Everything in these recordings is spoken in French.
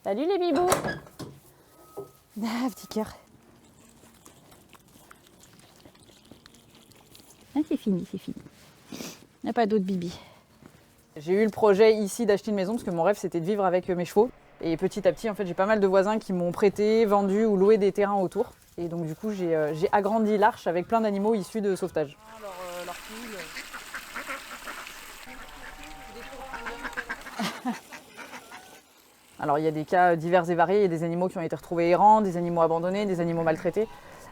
Salut les bibous. Ah, petit cœur. Ah, c'est fini, c'est fini. Il n'y a pas d'autres bibis. J'ai eu le projet ici d'acheter une maison parce que mon rêve c'était de vivre avec mes chevaux. Et petit à petit, en fait, j'ai pas mal de voisins qui m'ont prêté, vendu ou loué des terrains autour. Et donc du coup, j'ai agrandi l'Arche avec plein d'animaux issus de sauvetage. Leur poule. Alors il y a des cas divers et variés, il y a des animaux qui ont été retrouvés errants, des animaux abandonnés, des animaux maltraités.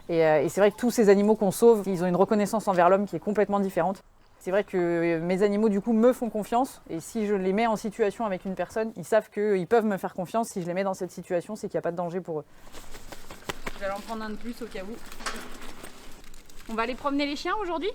Et c'est vrai que tous ces animaux qu'on sauve, ils ont une reconnaissance envers l'homme qui est complètement différente. C'est vrai que mes animaux du coup me font confiance et si je les mets en situation avec une personne, ils savent qu'ils peuvent me faire confiance. Si je les mets dans cette situation, c'est qu'il n'y a pas de danger pour eux. Je vais aller en prendre un de plus au cas où. On va aller promener les chiens aujourd'hui ?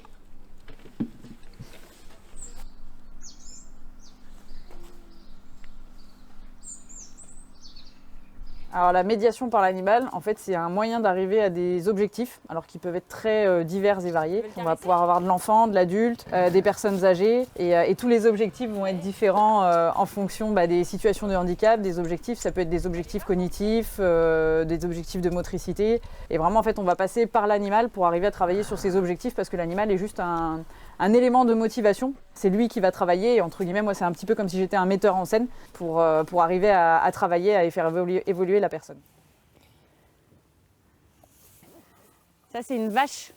Alors la médiation par l'animal, en fait, c'est un moyen d'arriver à des objectifs, alors qui peuvent être très divers et variés. On va pouvoir avoir de l'enfant, de l'adulte, des personnes âgées, et tous les objectifs vont être différents en fonction des situations de handicap, des objectifs. Ça peut être des objectifs cognitifs, des objectifs de motricité. Et vraiment, en fait, on va passer par l'animal pour arriver à travailler sur ces objectifs, parce que l'animal est juste un élément de motivation. C'est lui qui va travailler, et entre guillemets, moi c'est un petit peu comme si j'étais un metteur en scène pour arriver à travailler, à faire évoluer la personne. Ça c'est une vache.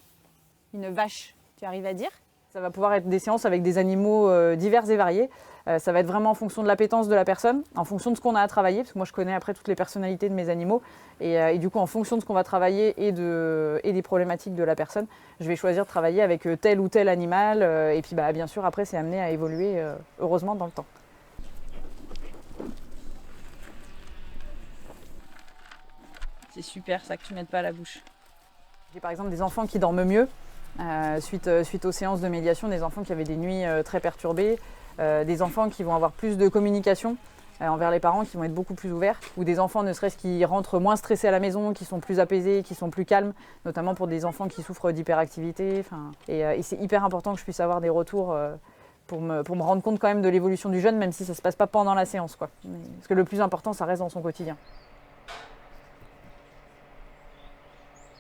Une vache, tu arrives à dire ? Ça va pouvoir être des séances avec des animaux divers et variés. Ça va être vraiment en fonction de l'appétence de la personne, en fonction de ce qu'on a à travailler, parce que moi je connais après toutes les personnalités de mes animaux, et du coup en fonction de ce qu'on va travailler et des problématiques de la personne, je vais choisir de travailler avec tel ou tel animal, et puis bien sûr après c'est amené à évoluer heureusement dans le temps. C'est super ça que tu ne mettes pas à la bouche. J'ai par exemple des enfants qui dorment mieux, suite aux séances de médiation, des enfants qui avaient des nuits très perturbées, des enfants qui vont avoir plus de communication envers les parents, qui vont être beaucoup plus ouverts, ou des enfants ne serait-ce qui rentrent moins stressés à la maison, qui sont plus apaisés, qui sont plus calmes, notamment pour des enfants qui souffrent d'hyperactivité. Et c'est hyper important que je puisse avoir des retours pour me rendre compte quand même de l'évolution du jeune, même si ça ne se passe pas pendant la séance, quoi. Parce que le plus important, ça reste dans son quotidien.